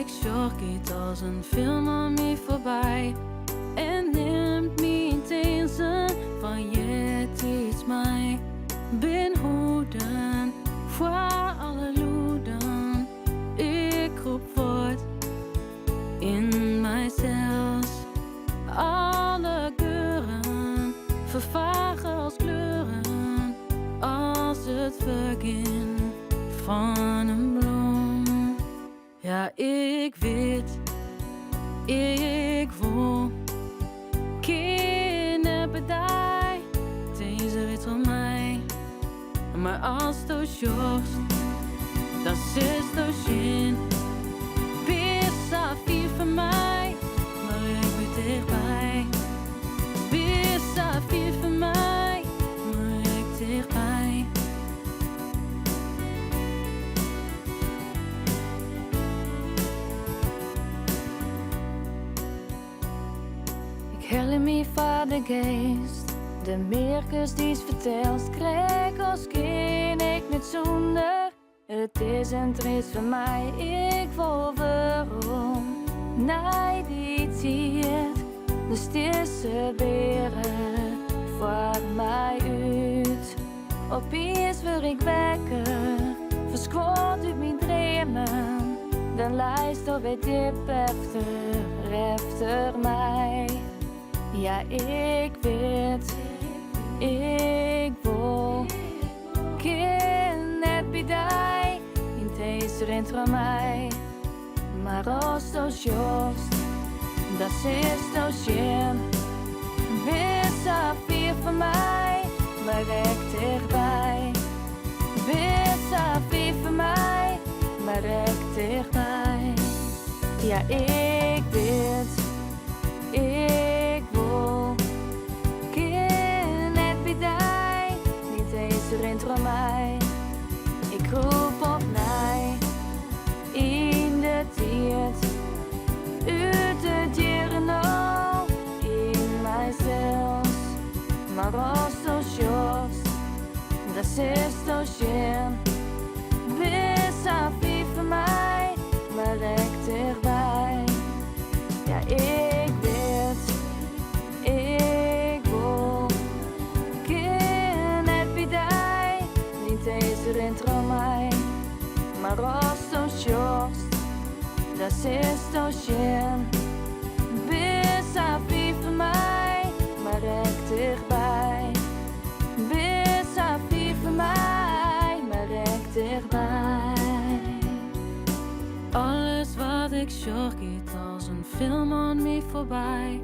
ik zorg geht als een film aan mij voorbij. En neemt me in deze van je iets mij. Ben hoeden voor alle loeden. Ik roep voort in mijzelf. Alle geuren vervagen als kleuren. Als het begin van een bloem. Ja, ik weet, ik wil kinderbedij. Deze weet van mij. Maar als het sjocht, dat is het zin. Bis af hier van mij, maar ik ben dichtbij. Bis af hier van mij, maar ik dichtbij. Ik helle me van de geest, de merkers die het vertelt, krijg als kind ik niet zonder. Het is een trist voor mij, ik wil waarom. Nee, dit ziet, dus deze beren voor mij uit. Opeens word ik wekker, verschoot uit mijn dromen. Dan lijst op het diep efter mij. Ja, ik weet, ik wil net bij die in deze rent van mij. Maar als het sjost, dat is het schijn. Bis af hier van mij, maar ik dichtbij. Bis af hier van mij, maar ik dichtbij. Ja, ik weet, ik wil net bij die, niet deze rent van mij. Ik roep op mij in de tijd, uit de dieren al in mijzelf. Maar als het sjost, dat is het schijn. Bis af hier van mij, maar ik dichtbij. Ja, ik weet, ik wil net bij die, niet deze rent van mij. Maar als het sjost, dat is het schijn. Bis af hier van mij, maar ik dichtbij. Bis af hier van mij, maar ik dichtbij. Alles wat ik zorg gaat als een film aan mij voorbij.